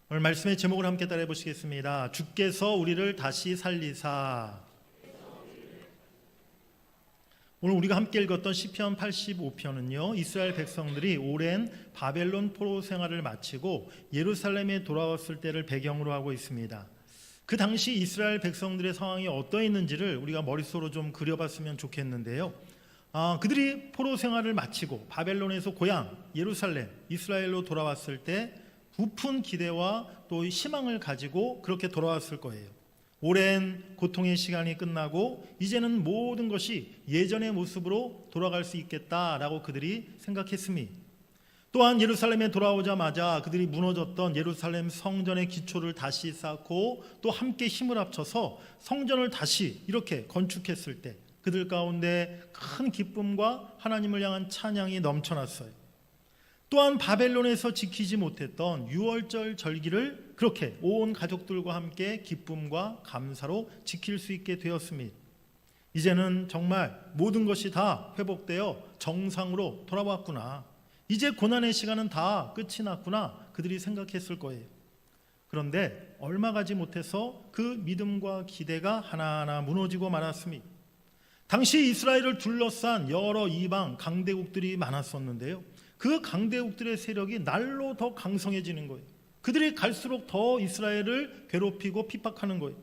오늘 말씀의 제목을 함께 따라해 보시겠습니다. 주께서 우리를 다시 살리사. 오늘 우리가 함께 읽었던 시편 85편은요, 이스라엘 백성들이 오랜 바벨론 포로 생활을 마치고 예루살렘에 돌아왔을 때를 배경으로 하고 있습니다. 그 당시 이스라엘 백성들의 상황이 어떠했는지를 우리가 머릿속으로 좀 그려봤으면 좋겠는데요. 그들이 포로 생활을 마치고 바벨론에서 고향 예루살렘, 이스라엘로 돌아왔을 때 부푼 기대와 또 희망을 가지고 그렇게 돌아왔을 거예요. 오랜 고통의 시간이 끝나고 이제는 모든 것이 예전의 모습으로 돌아갈 수 있겠다라고 그들이 생각했습니다. 또한 예루살렘에 돌아오자마자 그들이 무너졌던 예루살렘 성전의 기초를 다시 쌓고 또 함께 힘을 합쳐서 성전을 다시 이렇게 건축했을 때 그들 가운데 큰 기쁨과 하나님을 향한 찬양이 넘쳐났어요. 또한 바벨론에서 지키지 못했던 유월절 절기를 그렇게 온 가족들과 함께 기쁨과 감사로 지킬 수 있게 되었습니다. 이제는 정말 모든 것이 다 회복되어 정상으로 돌아왔구나. 이제 고난의 시간은 다 끝이 났구나. 그들이 생각했을 거예요. 그런데 얼마 가지 못해서 그 믿음과 기대가 하나하나 무너지고 말았습니다. 당시 이스라엘을 둘러싼 여러 이방 강대국들이 많았었는데요. 그 강대국들의 세력이 날로 더 강성해지는 거예요. 그들이 갈수록 더 이스라엘을 괴롭히고 핍박하는 거예요.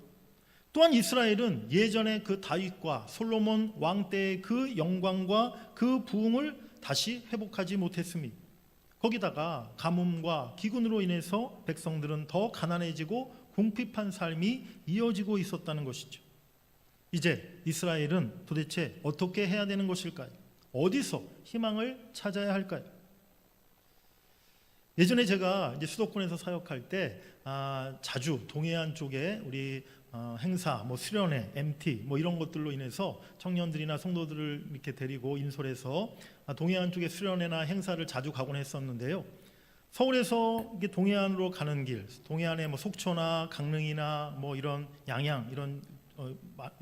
또한 이스라엘은 예전의 그 다윗과 솔로몬 왕 때의 그 영광과 그 부흥을 다시 회복하지 못했습니다. 거기다가 가뭄과 기근으로 인해서 백성들은 더 가난해지고 궁핍한 삶이 이어지고 있었다는 것이죠. 이제 이스라엘은 도대체 어떻게 해야 되는 것일까요? 어디서 희망을 찾아야 할까요? 예전에 제가 이제 수도권에서 사역할 때 자주 동해안 쪽에 우리 행사, 수련회, MT 이런 것들로 인해서 청년들이나 성도들을 이렇게 데리고 인솔해서 동해안 쪽에 수련회나 행사를 자주 가곤 했었는데요. 서울에서 이게 동해안으로 가는 길, 동해안에 속초나 강릉이나 이런 양양 이런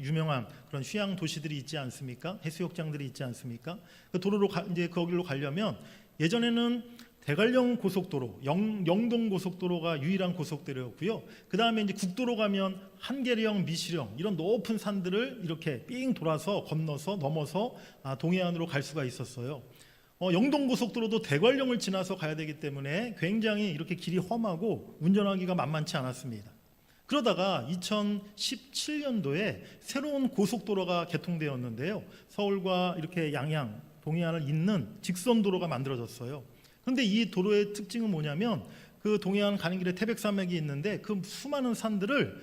유명한 그런 휴양 도시들이 있지 않습니까? 해수욕장들이 있지 않습니까? 그 도로로 이제 거기로 가려면 예전에는 대관령 고속도로, 영동 고속도로가 유일한 고속도로였고요. 그 다음에 이제 국도로 가면 한계령, 미시령 이런 높은 산들을 이렇게 삥 돌아서 건너서 넘어서 동해안으로 갈 수가 있었어요. 영동 고속도로도 대관령을 지나서 가야 되기 때문에 굉장히 이렇게 길이 험하고 운전하기가 만만치 않았습니다. 그러다가 2017년도에 새로운 고속도로가 개통되었는데요. 서울과 이렇게 양양, 동해안을 잇는 직선도로가 만들어졌어요. 그런데 이 도로의 특징은 뭐냐면 그 동해안 가는 길에 태백산맥이 있는데 그 수많은 산들을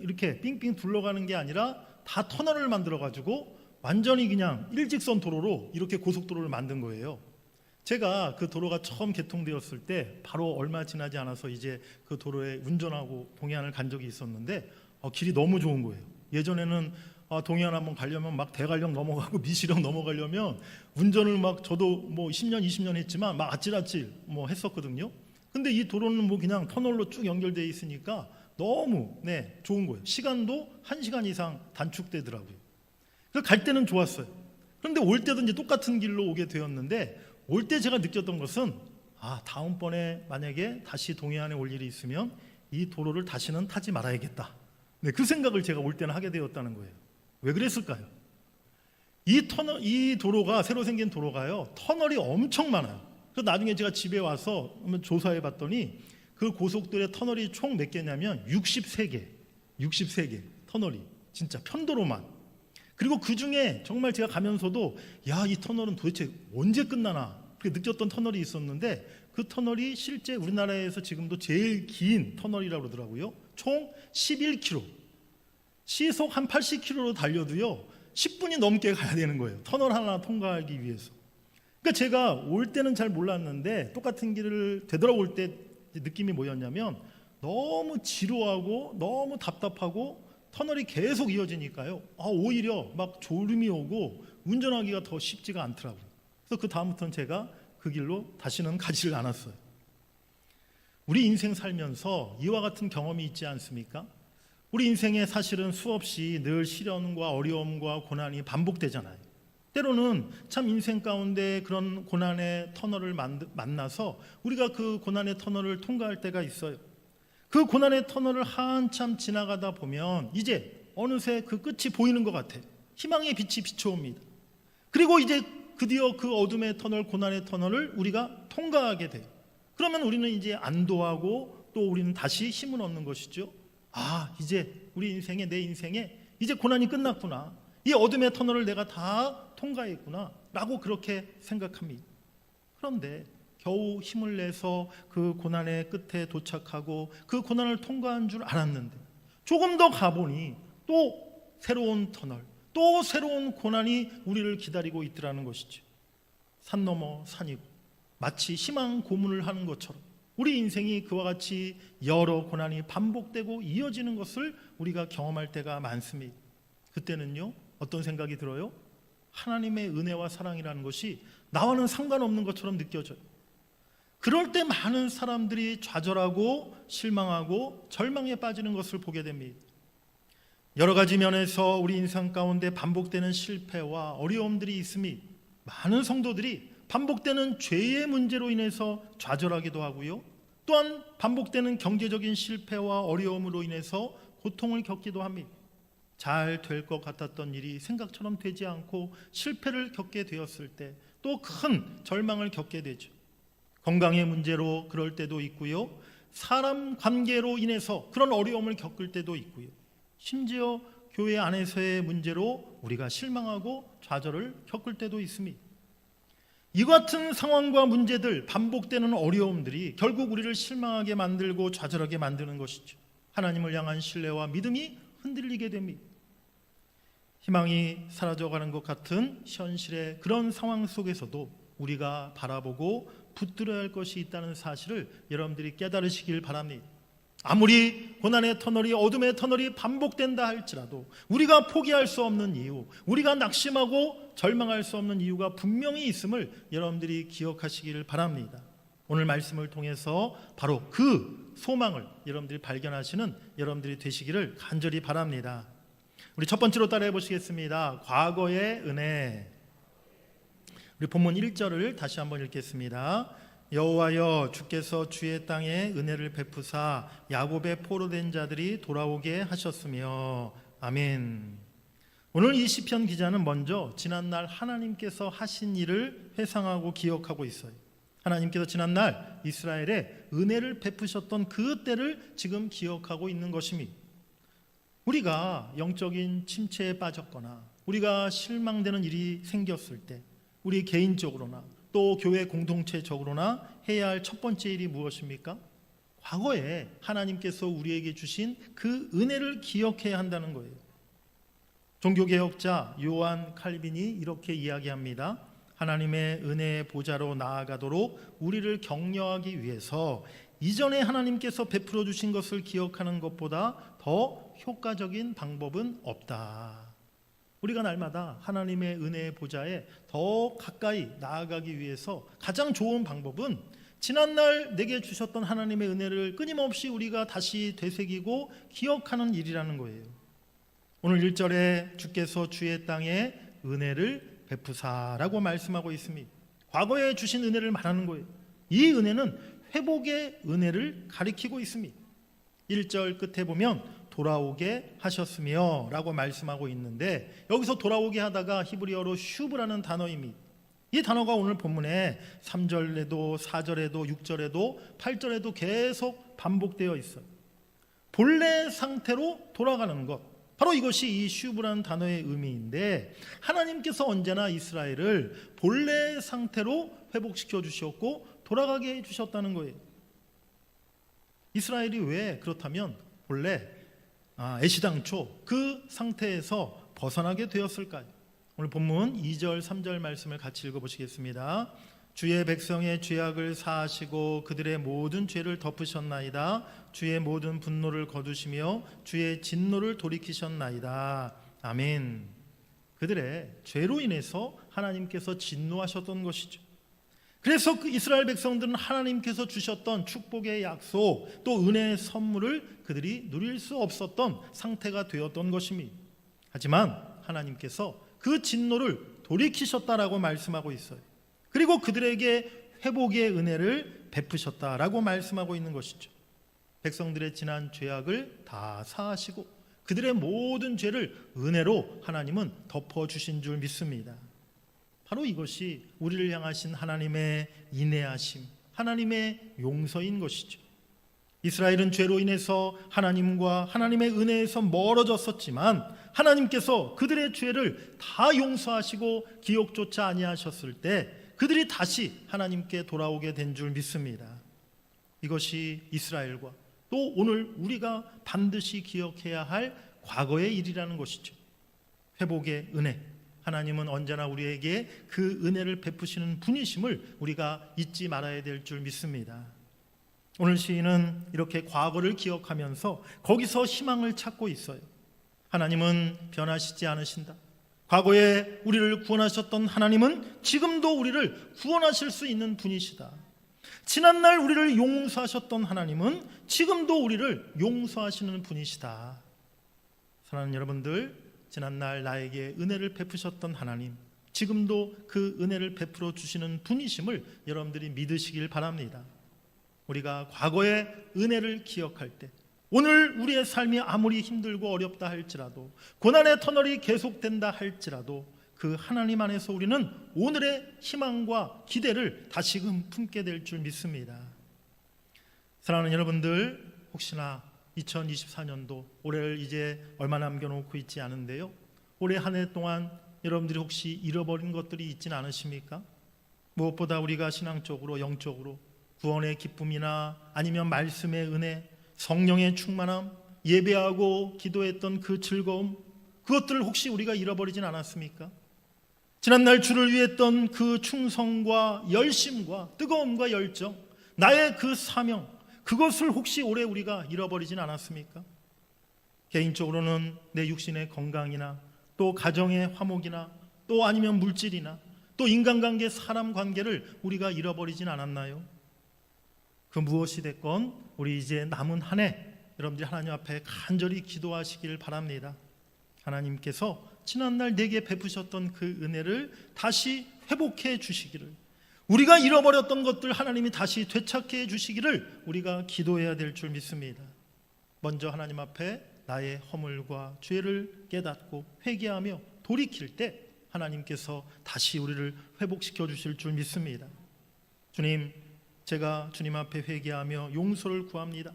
이렇게 삥삥 둘러가는 게 아니라 다 터널을 만들어가지고 완전히 그냥 일직선 도로로 이렇게 고속도로를 만든 거예요. 제가 그 도로가 처음 개통되었을 때 바로 얼마 지나지 않아서 이제 그 도로에 운전하고 동해안을 간 적이 있었는데 길이 너무 좋은 거예요. 예전에는 동해안 한번 가려면 막 대관령 넘어가고 미시령 넘어가려면 운전을 저도 10년 20년 했지만 막 아찔아찔 했었거든요. 근데 이 도로는 그냥 터널로 쭉 연결되어 있으니까 너무 좋은 거예요. 시간도 1시간 이상 단축되더라고요. 그래서 갈 때는 좋았어요. 그런데 올 때도 이제 똑같은 길로 오게 되었는데 올 때 제가 느꼈던 것은 다음번에 만약에 다시 동해안에 올 일이 있으면 이 도로를 다시는 타지 말아야겠다. 그 생각을 제가 올 때는 하게 되었다는 거예요. 왜 그랬을까요? 이 도로가 새로 생긴 도로가요. 터널이 엄청 많아요. 그래서 나중에 제가 집에 와서 한번 조사해 봤더니 그 고속도로의 터널이 총 몇 개냐면 63개 터널이 진짜 편도로만. 그리고 그 중에 정말 제가 가면서도 이 터널은 도대체 언제 끝나나 그렇게 느꼈던 터널이 있었는데 그 터널이 실제 우리나라에서 지금도 제일 긴 터널이라고 그러더라고요. 총 11km. 시속 한 80km로 달려도요 10분이 넘게 가야 되는 거예요. 터널 하나 통과하기 위해서. 그러니까 제가 올 때는 잘 몰랐는데 똑같은 길을 되돌아올 때 느낌이 뭐였냐면 너무 지루하고 너무 답답하고 터널이 계속 이어지니까요 오히려 막 졸음이 오고 운전하기가 더 쉽지가 않더라고요. 그래서 그 다음부터는 제가 그 길로 다시는 가지를 않았어요. 우리 인생 살면서 이와 같은 경험이 있지 않습니까? 우리 인생에 사실은 수없이 늘 시련과 어려움과 고난이 반복되잖아요. 때로는 참 인생 가운데 그런 고난의 터널을 만나서 우리가 그 고난의 터널을 통과할 때가 있어요. 그 고난의 터널을 한참 지나가다 보면 이제 어느새 그 끝이 보이는 것 같아요. 희망의 빛이 비춰옵니다. 그리고 이제 드디어 그 어둠의 터널, 고난의 터널을 우리가 통과하게 돼요. 그러면 우리는 이제 안도하고 또 우리는 다시 힘을 얻는 것이죠. 이제 우리 인생에, 내 인생에 이제 고난이 끝났구나. 이 어둠의 터널을 내가 다 통과했구나 라고 그렇게 생각합니다. 그런데 겨우 힘을 내서 그 고난의 끝에 도착하고 그 고난을 통과한 줄 알았는데 조금 더 가보니 또 새로운 터널, 또 새로운 고난이 우리를 기다리고 있더라는 것이죠. 산 넘어 산이고 마치 희망 고문을 하는 것처럼 우리 인생이 그와 같이 여러 고난이 반복되고 이어지는 것을 우리가 경험할 때가 많습니다. 그때는요, 어떤 생각이 들어요? 하나님의 은혜와 사랑이라는 것이 나와는 상관없는 것처럼 느껴져요. 그럴 때 많은 사람들이 좌절하고 실망하고 절망에 빠지는 것을 보게 됩니다. 여러 가지 면에서 우리 인생 가운데 반복되는 실패와 어려움들이 있으니 많은 성도들이 반복되는 죄의 문제로 인해서 좌절하기도 하고요, 또한 반복되는 경제적인 실패와 어려움으로 인해서 고통을 겪기도 합니다. 잘 될 것 같았던 일이 생각처럼 되지 않고 실패를 겪게 되었을 때 또 큰 절망을 겪게 되죠. 건강의 문제로 그럴 때도 있고요, 사람 관계로 인해서 그런 어려움을 겪을 때도 있고요, 심지어 교회 안에서의 문제로 우리가 실망하고 좌절을 겪을 때도 있습니다. 이 같은 상황과 문제들, 반복되는 어려움들이 결국 우리를 실망하게 만들고 좌절하게 만드는 것이죠. 하나님을 향한 신뢰와 믿음이 흔들리게 됩니다. 희망이 사라져가는 것 같은 현실의 그런 상황 속에서도 우리가 바라보고 붙들어야 할 것이 있다는 사실을 여러분들이 깨달으시길 바랍니다. 아무리 고난의 터널이, 어둠의 터널이 반복된다 할지라도 우리가 포기할 수 없는 이유, 우리가 낙심하고 절망할 수 없는 이유가 분명히 있음을 여러분들이 기억하시기를 바랍니다. 오늘 말씀을 통해서 바로 그 소망을 여러분들이 발견하시는 여러분들이 되시기를 간절히 바랍니다. 우리 첫 번째로 따라해 보시겠습니다. 과거의 은혜. 우리 본문 1절을 다시 한번 읽겠습니다. 여호와여, 주께서 주의 땅에 은혜를 베푸사 야곱의 포로된 자들이 돌아오게 하셨으며. 아멘. 오늘 이 시편 기자는 먼저 지난날 하나님께서 하신 일을 회상하고 기억하고 있어요. 하나님께서 지난날 이스라엘에 은혜를 베푸셨던 그 때를 지금 기억하고 있는 것입니다. 우리가 영적인 침체에 빠졌거나 우리가 실망되는 일이 생겼을 때 우리 개인적으로나 또 교회 공동체적으로나 해야 할 첫 번째 일이 무엇입니까? 과거에 하나님께서 우리에게 주신 그 은혜를 기억해야 한다는 거예요. 종교개혁자 요한 칼빈이 이렇게 이야기합니다. 하나님의 은혜의 보좌로 나아가도록 우리를 격려하기 위해서 이전에 하나님께서 베풀어 주신 것을 기억하는 것보다 더 효과적인 방법은 없다. 우리가 날마다 하나님의 은혜의 보좌에 더 가까이 나아가기 위해서 가장 좋은 방법은 지난날 내게 주셨던 하나님의 은혜를 끊임없이 우리가 다시 되새기고 기억하는 일이라는 거예요. 오늘 1절에 주께서 주의 땅에 은혜를 베푸사라고 말씀하고 있습니다. 과거에 주신 은혜를 말하는 거예요. 이 은혜는 회복의 은혜를 가리키고 있습니다. 1절 끝에 보면 돌아오게 하셨으며 라고 말씀하고 있는데, 여기서 돌아오게 하다가 히브리어로 슈브라는 단어입니다. 이 단어가 오늘 본문에 3절에도 4절에도 6절에도 8절에도 계속 반복되어 있어요. 본래 상태로 돌아가는 것, 바로 이것이 이 슈브라는 단어의 의미인데, 하나님께서 언제나 이스라엘을 본래 상태로 회복시켜 주셨고 돌아가게 해주셨다는 거예요. 이스라엘이 왜 그렇다면 본래 애시당초 그 상태에서 벗어나게 되었을까요? 오늘 본문 2절 3절 말씀을 같이 읽어보시겠습니다. 주의 백성의 죄악을 사하시고 그들의 모든 죄를 덮으셨나이다. 주의 모든 분노를 거두시며 주의 진노를 돌이키셨나이다. 아멘. 그들의 죄로 인해서 하나님께서 진노하셨던 것이죠. 그래서 그 이스라엘 백성들은 하나님께서 주셨던 축복의 약속, 또 은혜의 선물을 그들이 누릴 수 없었던 상태가 되었던 것입니다. 하지만 하나님께서 그 진노를 돌이키셨다라고 말씀하고 있어요. 그리고 그들에게 회복의 은혜를 베푸셨다라고 말씀하고 있는 것이죠. 백성들의 지난 죄악을 다 사하시고 그들의 모든 죄를 은혜로 하나님은 덮어주신 줄 믿습니다. 바로 이것이 우리를 향하신 하나님의 인내하심, 하나님의 용서인 것이죠. 이스라엘은 죄로 인해서 하나님과 하나님의 은혜에서 멀어졌었지만 하나님께서 그들의 죄를 다 용서하시고 기억조차 아니하셨을 때 그들이 다시 하나님께 돌아오게 된 줄 믿습니다. 이것이 이스라엘과 또 오늘 우리가 반드시 기억해야 할 과거의 일이라는 것이죠. 회복의 은혜, 하나님은 언제나 우리에게 그 은혜를 베푸시는 분이심을 우리가 잊지 말아야 될 줄 믿습니다. 오늘 시인은 이렇게 과거를 기억하면서 거기서 희망을 찾고 있어요. 하나님은 변하시지 않으신다. 과거에 우리를 구원하셨던 하나님은 지금도 우리를 구원하실 수 있는 분이시다. 지난날 우리를 용서하셨던 하나님은 지금도 우리를 용서하시는 분이시다. 사랑하는 여러분들, 지난날 나에게 은혜를 베푸셨던 하나님, 지금도 그 은혜를 베풀어 주시는 분이심을 여러분들이 믿으시길 바랍니다. 우리가 과거의 은혜를 기억할 때, 오늘 우리의 삶이 아무리 힘들고 어렵다 할지라도, 고난의 터널이 계속된다 할지라도 그 하나님 안에서 우리는 오늘의 희망과 기대를 다시금 품게 될 줄 믿습니다. 사랑하는 여러분들, 혹시나 2024년도 올해를 이제 얼마 남겨놓고 있지 않은데요, 올해 한 해 동안 여러분들이 혹시 잃어버린 것들이 있지는 않으십니까? 무엇보다 우리가 신앙적으로, 영적으로 구원의 기쁨이나 아니면 말씀의 은혜, 성령의 충만함, 예배하고 기도했던 그 즐거움, 그것들을 혹시 우리가 잃어버리진 않았습니까? 지난날 주를 위했던 그 충성과 열심과 뜨거움과 열정, 나의 그 사명, 그것을 혹시 올해 우리가 잃어버리진 않았습니까? 개인적으로는 내 육신의 건강이나 또 가정의 화목이나 또 아니면 물질이나 또 인간관계, 사람 관계를 우리가 잃어버리진 않았나요? 그 무엇이 됐건 우리 이제 남은 한 해 여러분들이 하나님 앞에 간절히 기도하시길 바랍니다. 하나님께서 지난날 내게 베푸셨던 그 은혜를 다시 회복해 주시기를, 우리가 잃어버렸던 것들 하나님이 다시 되찾게 해주시기를 우리가 기도해야 될 줄 믿습니다. 먼저 하나님 앞에 나의 허물과 죄를 깨닫고 회개하며 돌이킬 때 하나님께서 다시 우리를 회복시켜 주실 줄 믿습니다. 주님, 제가 주님 앞에 회개하며 용서를 구합니다.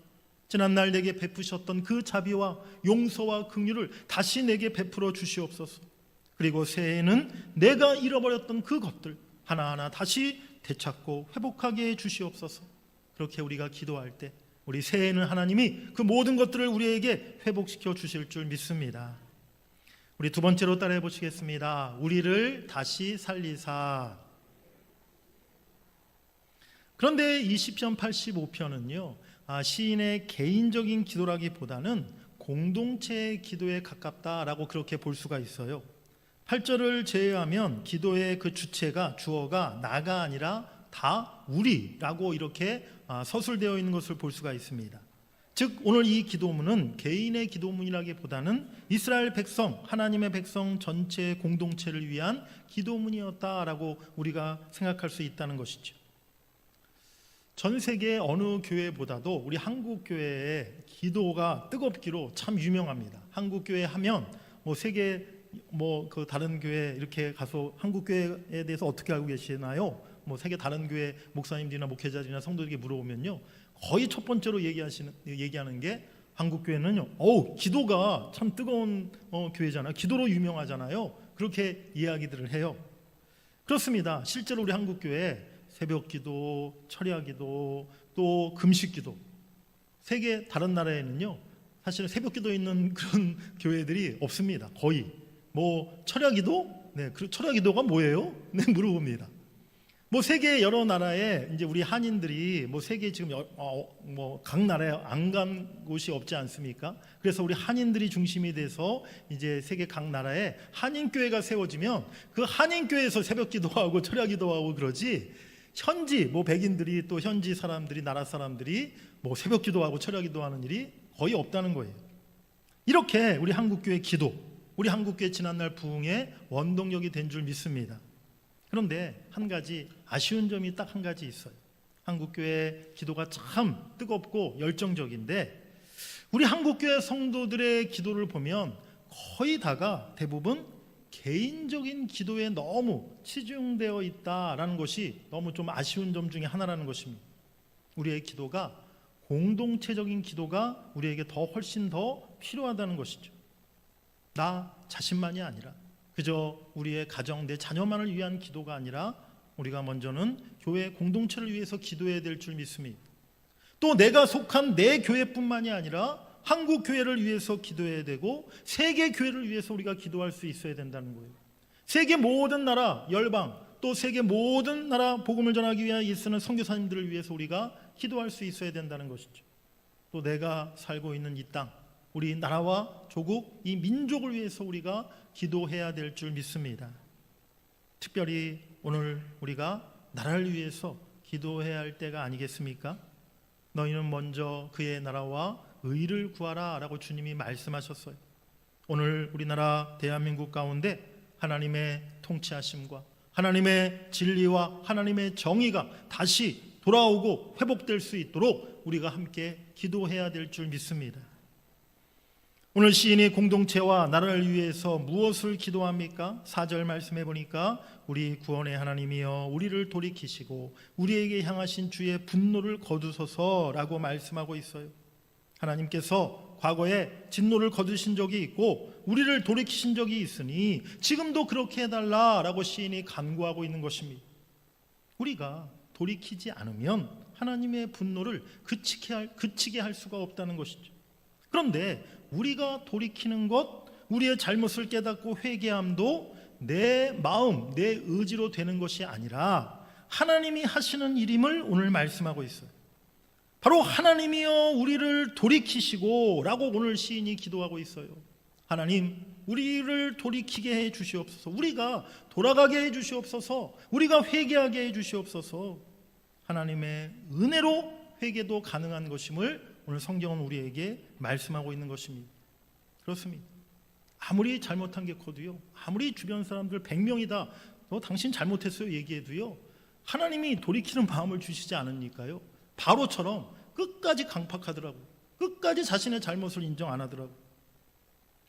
지난날 내게 베푸셨던 그 자비와 용서와 긍휼을 다시 내게 베풀어 주시옵소서. 그리고 새해에는 내가 잃어버렸던 그 것들 하나하나 다시 되찾고 회복하게 해 주시옵소서. 그렇게 우리가 기도할 때 우리 새해에는 하나님이 그 모든 것들을 우리에게 회복시켜 주실 줄 믿습니다. 우리 두 번째로 따라해 보시겠습니다. 우리를 다시 살리사. 그런데 이 시편 85편은요, 시인의 개인적인 기도라기보다는 공동체의 기도에 가깝다라고 그렇게 볼 수가 있어요. 8절을 제외하면 기도의 그 주체가, 주어가 나가 아니라 다 우리라고 이렇게 서술되어 있는 것을 볼 수가 있습니다. 즉 오늘 이 기도문은 개인의 기도문이라기보다는 이스라엘 백성, 하나님의 백성 전체의 공동체를 위한 기도문이었다라고 우리가 생각할 수 있다는 것이죠. 전 세계 어느 교회보다도 우리 한국 교회의 기도가 뜨겁기로 참 유명합니다. 한국 교회 하면 뭐 세계 그 다른 교회 이렇게 가서 한국 교회에 대해서 어떻게 알고 계시나요? 뭐 세계 다른 교회 목사님들이나 목회자들이나 성도들에게 물어보면요, 거의 첫 번째로 얘기하는 게 한국 교회는요, 기도가 참 뜨거운 교회잖아요. 기도로 유명하잖아요. 그렇게 이야기들을 해요. 그렇습니다. 실제로 우리 한국 교회 새벽 기도, 철야 기도, 또 금식 기도, 세계 다른 나라에는요 사실은 새벽 기도 있는 그런 교회들이 없습니다. 거의. 뭐 철야 기도? 네, 그 철야 기도가 뭐예요? 네, 물어봅니다. 뭐 세계 여러 나라에 이제 우리 한인들이 뭐 세계 지금 뭐 각 나라에 안 간 곳이 없지 않습니까? 그래서 우리 한인들이 중심이 돼서 이제 세계 각 나라에 한인 교회가 세워지면 그 한인 교회에서 새벽 기도하고 철야 기도하고 그러지, 현지 뭐 백인들이 또 현지 사람들이, 나라 사람들이 뭐 새벽 기도하고 철야 기도하는 일이 거의 없다는 거예요. 이렇게 우리 한국 교회 기도, 우리 한국 교회 지난날 부흥의 원동력이 된 줄 믿습니다. 그런데 한 가지 아쉬운 점이 딱 한 가지 있어요. 한국교회 기도가 참 뜨겁고 열정적인데 우리 한국교회 성도들의 기도를 보면 거의 다가 대부분 개인적인 기도에 너무 치중되어 있다라는 것이 너무 좀 아쉬운 점 중에 하나라는 것입니다. 우리의 기도가 공동체적인 기도가 우리에게 더 훨씬 더 필요하다는 것이죠. 나 자신만이 아니라 그저 우리의 가정, 내 자녀만을 위한 기도가 아니라 우리가 먼저는 교회 공동체를 위해서 기도해야 될 줄 믿습니다. 또 내가 속한 내 교회뿐만이 아니라 한국 교회를 위해서 기도해야 되고 세계 교회를 위해서 우리가 기도할 수 있어야 된다는 거예요. 세계 모든 나라, 열방, 또 세계 모든 나라 복음을 전하기 위해 애쓰는 선교사님들을 위해서 우리가 기도할 수 있어야 된다는 것이죠. 또 내가 살고 있는 이 땅, 우리 나라와 조국, 이 민족을 위해서 우리가 기도해야 될 줄 믿습니다. 특별히 오늘 우리가 나라를 위해서 기도해야 할 때가 아니겠습니까? 너희는 먼저 그의 나라와 의를 구하라 라고 주님이 말씀하셨어요. 오늘 우리나라 대한민국 가운데 하나님의 통치하심과 하나님의 진리와 하나님의 정의가 다시 돌아오고 회복될 수 있도록 우리가 함께 기도해야 될 줄 믿습니다. 오늘 시인이 공동체와 나라를 위해서 무엇을 기도합니까? 4절 말씀해 보니까 우리 구원의 하나님이여 우리를 돌이키시고 우리에게 향하신 주의 분노를 거두소서라고 말씀하고 있어요. 하나님께서 과거에 진노를 거두신 적이 있고 우리를 돌이키신 적이 있으니 지금도 그렇게 해달라라고 시인이 간구하고 있는 것입니다. 우리가 돌이키지 않으면 하나님의 분노를 그치게 할 수가 없다는 것이죠. 그런데 우리가 돌이키는 것, 우리의 잘못을 깨닫고 회개함도 내 마음, 내 의지로 되는 것이 아니라 하나님이 하시는 일임을 오늘 말씀하고 있어요. 바로 하나님이여 우리를 돌이키시고 라고 오늘 시인이 기도하고 있어요. 하나님, 우리를 돌이키게 해 주시옵소서. 우리가 돌아가게 해 주시옵소서. 우리가 회개하게 해 주시옵소서. 하나님의 은혜로 회개도 가능한 것임을 오늘 성경은 우리에게 말씀하고 있는 것입니다. 그렇습니다. 아무리 잘못한 게 커도요, 아무리 주변 사람들 100명이다 너 당신 잘못했어요 얘기해도요, 하나님이 돌이키는 마음을 주시지 않으니까요, 바로처럼 끝까지 강팍하더라고요. 끝까지 자신의 잘못을 인정 안 하더라고요.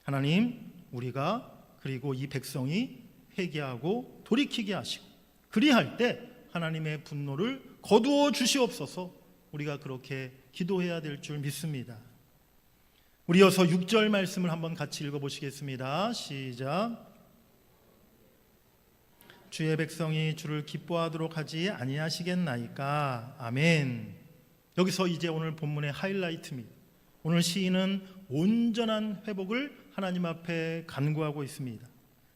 하나님, 우리가 그리고 이 백성이 회개하고 돌이키게 하시고 그리할 때 하나님의 분노를 거두어 주시옵소서. 우리가 그렇게 기도해야 될 줄 믿습니다. 우리 이어서 6절 말씀을 한번 같이 읽어보시겠습니다. 시작. 주의 백성이 주를 기뻐하도록 하지 아니하시겠나이까. 아멘. 여기서 이제 오늘 본문의 하이라이트입니다. 오늘 시인은 온전한 회복을 하나님 앞에 간구하고 있습니다.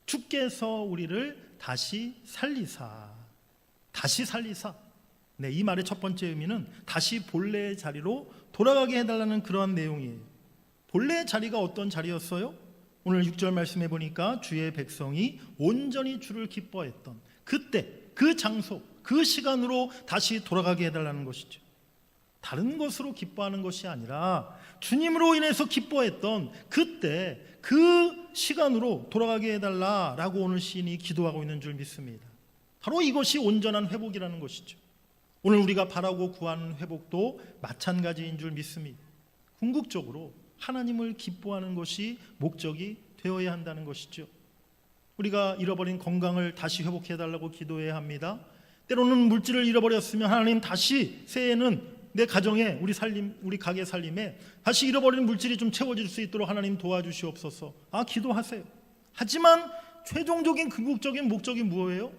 주께서 우리를 다시 살리사. 다시 살리사. 네, 이 말의 첫 번째 의미는 다시 본래의 자리로 돌아가게 해달라는 그러한 내용이에요. 본래의 자리가 어떤 자리였어요? 오늘 6절 말씀해 보니까 주의 백성이 온전히 주를 기뻐했던 그때, 그 장소, 그 시간으로 다시 돌아가게 해달라는 것이죠. 다른 것으로 기뻐하는 것이 아니라 주님으로 인해서 기뻐했던 그때, 그 시간으로 돌아가게 해달라라고 오늘 시인이 기도하고 있는 줄 믿습니다. 바로 이것이 온전한 회복이라는 것이죠. 오늘 우리가 바라고 구하는 회복도 마찬가지인 줄 믿습니다. 궁극적으로 하나님을 기뻐하는 것이 목적이 되어야 한다는 것이죠. 우리가 잃어버린 건강을 다시 회복해달라고 기도해야 합니다. 때로는 물질을 잃어버렸으면 하나님 다시 새해에는 내 가정에 우리 살림, 우리 가게 살림에 다시 잃어버린 물질이 좀 채워질 수 있도록 하나님 도와주시옵소서. 기도하세요. 하지만 최종적인 궁극적인 목적이 무엇이에요?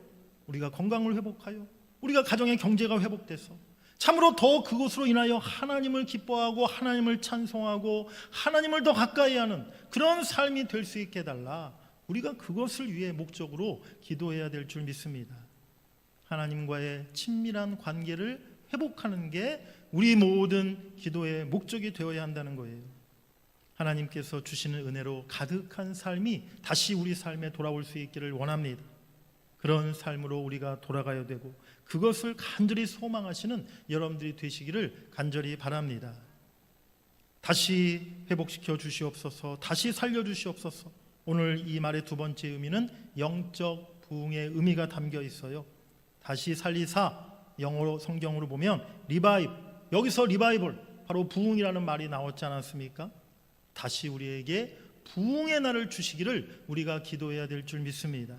우리가 건강을 회복하여 우리가 가정의 경제가 회복돼서 참으로 더 그것으로 인하여 하나님을 기뻐하고 하나님을 찬송하고 하나님을 더 가까이 하는 그런 삶이 될 수 있게 해달라. 우리가 그것을 위해 목적으로 기도해야 될 줄 믿습니다. 하나님과의 친밀한 관계를 회복하는 게 우리 모든 기도의 목적이 되어야 한다는 거예요. 하나님께서 주시는 은혜로 가득한 삶이 다시 우리 삶에 돌아올 수 있기를 원합니다. 그런 삶으로 우리가 돌아가야 되고 그것을 간절히 소망하시는 여러분들이 되시기를 간절히 바랍니다. 다시 회복시켜 주시옵소서. 다시 살려 주시옵소서. 오늘 이 말의 두 번째 의미는 영적 부흥의 의미가 담겨 있어요. 다시 살리사, 영어로 성경으로 보면 리바이브, 여기서 리바이벌, 바로 부흥이라는 말이 나왔지 않았습니까? 다시 우리에게 부흥의 날을 주시기를 우리가 기도해야 될 줄 믿습니다.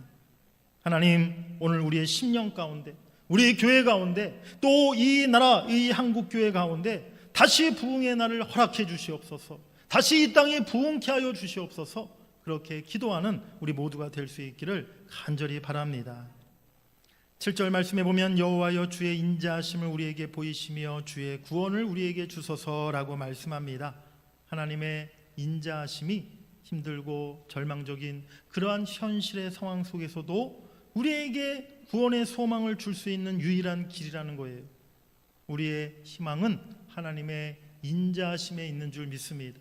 하나님, 오늘 우리의 심령 가운데, 우리의 교회 가운데, 또 이 나라, 이 한국교회 가운데 다시 부흥의 날을 허락해 주시옵소서. 다시 이 땅에 부흥케 하여 주시옵소서. 그렇게 기도하는 우리 모두가 될 수 있기를 간절히 바랍니다. 7절 말씀에 보면 여호와여 주의 인자하심을 우리에게 보이시며 주의 구원을 우리에게 주소서라고 말씀합니다. 하나님의 인자하심이 힘들고 절망적인 그러한 현실의 상황 속에서도 우리에게 구원의 소망을 줄 수 있는 유일한 길이라는 거예요. 우리의 희망은 하나님의 인자하심에 있는 줄 믿습니다.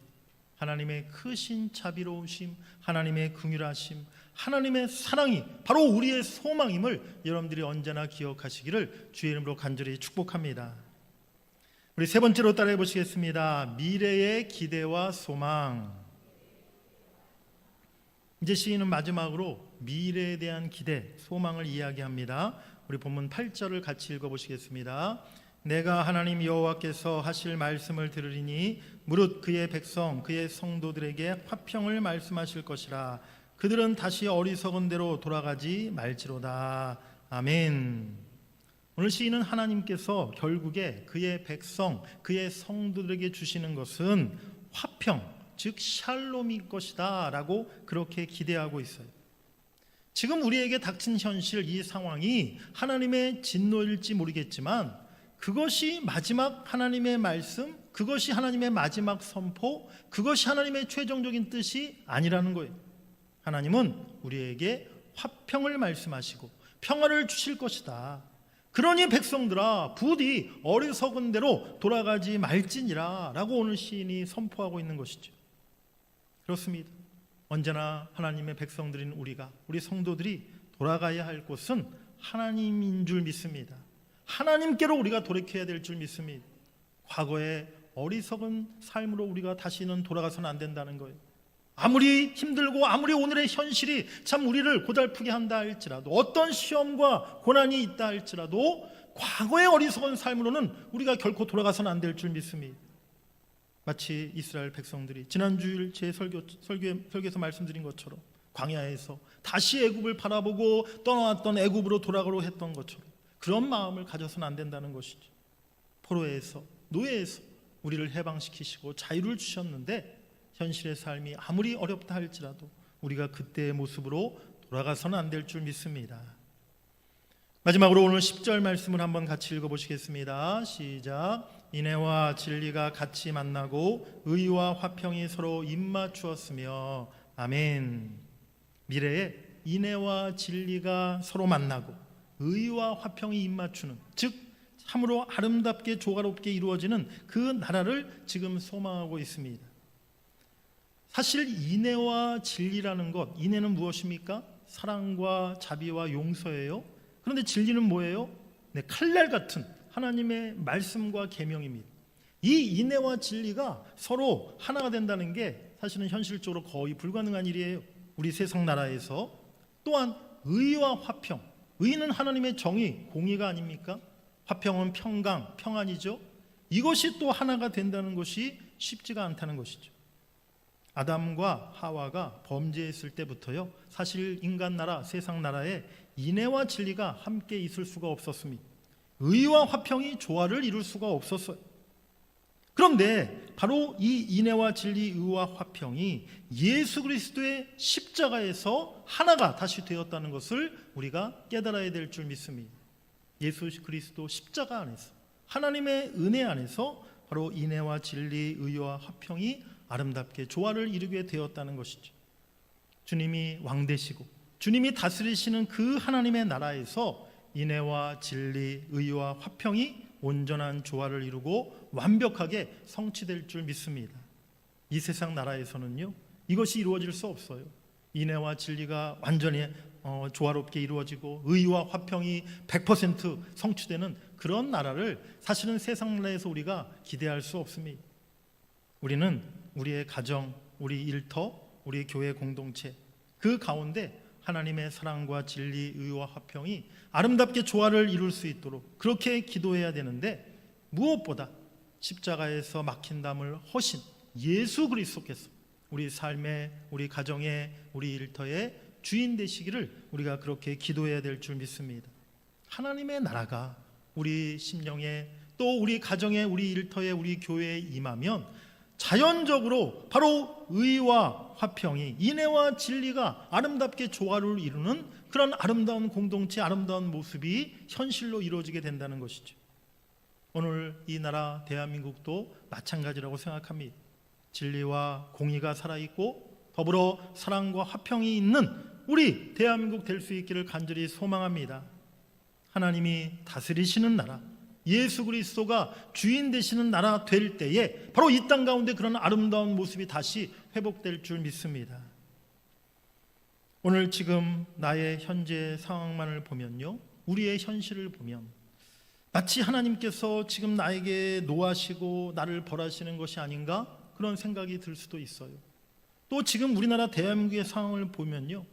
하나님의 크신 자비로우심, 하나님의 긍휼하심, 하나님의 사랑이 바로 우리의 소망임을 여러분들이 언제나 기억하시기를 주의 이름으로 간절히 축복합니다. 우리 세 번째로 따라해 보시겠습니다. 미래의 기대와 소망. 이제 시인은 마지막으로 미래에 대한 기대, 소망을 이야기합니다. 우리 본문 8절을 같이 읽어보시겠습니다. 내가 하나님 여호와께서 하실 말씀을 들으리니 무릇 그의 백성, 그의 성도들에게 화평을 말씀하실 것이라. 그들은 다시 어리석은 대로 돌아가지 말지로다. 아멘. 오늘 시인은 하나님께서 결국에 그의 백성, 그의 성도들에게 주시는 것은 화평, 즉 샬롬일 것이다 라고 그렇게 기대하고 있어요. 지금 우리에게 닥친 현실, 이 상황이 하나님의 진노일지 모르겠지만 그것이 마지막 하나님의 말씀, 그것이 하나님의 마지막 선포, 그것이 하나님의 최종적인 뜻이 아니라는 거예요. 하나님은 우리에게 화평을 말씀하시고 평화를 주실 것이다. 그러니 백성들아 부디 어리석은 대로 돌아가지 말지니라 라고 오늘 시인이 선포하고 있는 것이죠. 그렇습니다. 언제나 하나님의 백성들인 우리가, 우리 성도들이 돌아가야 할 곳은 하나님인 줄 믿습니다. 하나님께로 우리가 돌이켜야 될 줄 믿습니다. 과거의 어리석은 삶으로 우리가 다시는 돌아가서는 안 된다는 거예요. 아무리 힘들고 아무리 오늘의 현실이 참 우리를 고달프게 한다 할지라도, 어떤 시험과 고난이 있다 할지라도 과거의 어리석은 삶으로는 우리가 결코 돌아가서는 안 될 줄 믿습니다. 마치 이스라엘 백성들이 지난주일 제 설교에서 말씀드린 것처럼 광야에서 다시 애굽을 바라보고 떠나왔던 애굽으로 돌아가려고 했던 것처럼 그런 마음을 가져서는 안 된다는 것이죠. 포로에서, 노예에서 우리를 해방시키시고 자유를 주셨는데 현실의 삶이 아무리 어렵다 할지라도 우리가 그때의 모습으로 돌아가서는 안 될 줄 믿습니다. 마지막으로 오늘 10절 말씀을 한번 같이 읽어보시겠습니다. 시작. 인애와 진리가 같이 만나고 의와 화평이 서로 입맞추었으며. 아멘. 미래에 인애와 진리가 서로 만나고 의와 화평이 입맞추는, 즉 참으로 아름답게 조화롭게 이루어지는 그 나라를 지금 소망하고 있습니다. 사실 인애와 진리라는 것, 인애는 무엇입니까? 사랑과 자비와 용서예요. 그런데 진리는 뭐예요? 네, 칼날 같은 하나님의 말씀과 계명입니다. 이 인애와 진리가 서로 하나가 된다는 게 사실은 현실적으로 거의 불가능한 일이에요. 우리 세상 나라에서. 또한 의와 화평, 의는 하나님의 정의, 공의가 아닙니까? 화평은 평강, 평안이죠. 이것이 또 하나가 된다는 것이 쉽지가 않다는 것이죠. 아담과 하와가 범죄했을 때부터요, 사실 인간 나라, 세상 나라에 인애와 진리가 함께 있을 수가 없었습니다. 의와 화평이 조화를 이룰 수가 없었어요. 그런데 바로 이 인애와 진리, 의와 화평이 예수 그리스도의 십자가에서 하나가 다시 되었다는 것을 우리가 깨달아야 될 줄 믿습니다. 예수 그리스도 십자가 안에서, 하나님의 은혜 안에서 바로 인애와 진리, 의와 화평이 아름답게 조화를 이루게 되었다는 것이죠. 주님이 왕 되시고 주님이 다스리시는 그 하나님의 나라에서 인애와 진리, 의와 화평이 온전한 조화를 이루고 완벽하게 성취될 줄 믿습니다. 이 세상 나라에서는요, 이것이 이루어질 수 없어요. 인애와 진리가 완전히 조화롭게 이루어지고 의와 화평이 100% 성취되는 그런 나라를 사실은 세상 나라에서 우리가 기대할 수 없습니다. 우리는 우리의 가정, 우리 일터, 우리 교회 공동체 그 가운데 하나님의 사랑과 진리, 의와 화평이 아름답게 조화를 이룰 수 있도록 그렇게 기도해야 되는데, 무엇보다 십자가에서 막힌 담을 허신 예수 그리스도께서 우리 삶의, 우리 가정의, 우리 일터의 주인 되시기를 우리가 그렇게 기도해야 될 줄 믿습니다. 하나님의 나라가 우리 심령에, 또 우리 가정에, 우리 일터에, 우리 교회에 임하면 자연적으로 바로 의와 화평이, 인애와 진리가 아름답게 조화를 이루는 그런 아름다운 공동체, 아름다운 모습이 현실로 이루어지게 된다는 것이죠. 오늘 이 나라 대한민국도 마찬가지라고 생각합니다. 진리와 공의가 살아있고 더불어 사랑과 화평이 있는 우리 대한민국 될 수 있기를 간절히 소망합니다. 하나님이 다스리시는 나라, 예수 그리스도가 주인 되시는 나라 될 때에 바로 이 땅 가운데 그런 아름다운 모습이 다시 회복될 줄 믿습니다. 오늘 지금 나의 현재 상황만을 보면요, 우리의 현실을 보면 마치 하나님께서 지금 나에게 노하시고 나를 벌하시는 것이 아닌가 그런 생각이 들 수도 있어요. 또 지금 우리나라 대한민국의 상황을 보면요,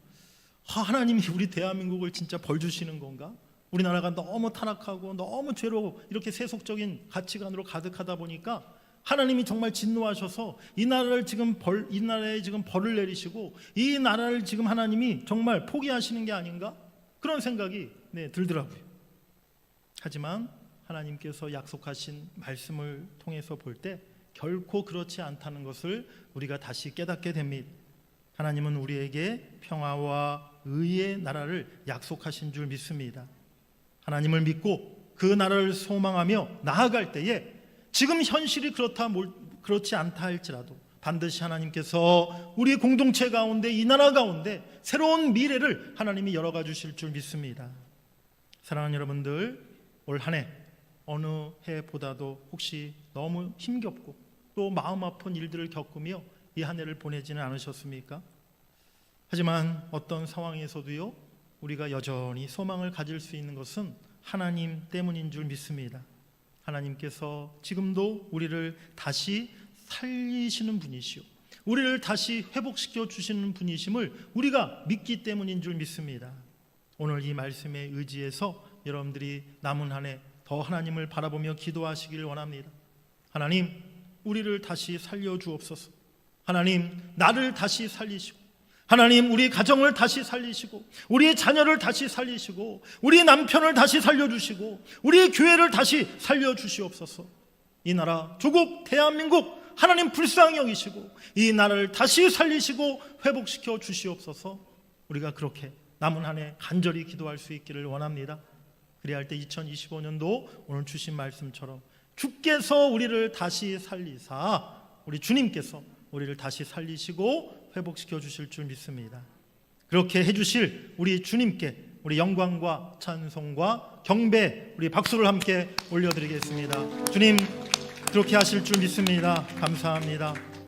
하나님이 우리 대한민국을 진짜 벌 주시는 건가? 우리나라가 너무 타락하고 너무 죄로 이렇게 세속적인 가치관으로 가득하다 보니까 하나님이 정말 진노하셔서 이 나라에 지금 벌을 내리시고 이 나라를 지금 하나님이 정말 포기하시는 게 아닌가? 그런 생각이 들더라고요. 하지만 하나님께서 약속하신 말씀을 통해서 볼 때 결코 그렇지 않다는 것을 우리가 다시 깨닫게 됩니다. 하나님은 우리에게 평화와 의의 나라를 약속하신 줄 믿습니다. 하나님을 믿고 그 나라를 소망하며 나아갈 때에 지금 현실이 그렇지 않다 할지라도 반드시 하나님께서 우리 공동체 가운데, 이 나라 가운데 새로운 미래를 하나님이 열어가 주실 줄 믿습니다. 사랑하는 여러분들, 올 한 해 어느 해보다도 혹시 너무 힘겹고 또 마음 아픈 일들을 겪으며 이 한 해를 보내지는 않으셨습니까? 하지만 어떤 상황에서도요, 우리가 여전히 소망을 가질 수 있는 것은 하나님 때문인 줄 믿습니다. 하나님께서 지금도 우리를 다시 살리시는 분이시오, 우리를 다시 회복시켜 주시는 분이심을 우리가 믿기 때문인 줄 믿습니다. 오늘 이 말씀에 의지해서 여러분들이 남은 한 해 더 하나님을 바라보며 기도하시길 원합니다. 하나님, 우리를 다시 살려주옵소서. 하나님, 나를 다시 살리시고, 하나님, 우리 가정을 다시 살리시고, 우리의 자녀를 다시 살리시고, 우리 남편을 다시 살려주시고, 우리의 교회를 다시 살려주시옵소서. 이 나라 조국 대한민국 하나님 불쌍히 여기시고 이 나라를 다시 살리시고 회복시켜 주시옵소서. 우리가 그렇게 남은 한 해 간절히 기도할 수 있기를 원합니다. 그래야 할 때 2025년도 오늘 주신 말씀처럼 주께서 우리를 다시 살리사, 우리 주님께서 우리를 다시 살리시고 회복시켜 주실 줄 믿습니다. 그렇게 해주실 우리 주님께 우리 영광과 찬송과 경배, 우리 박수를 함께 올려드리겠습니다. 주님, 그렇게 하실 줄 믿습니다. 감사합니다.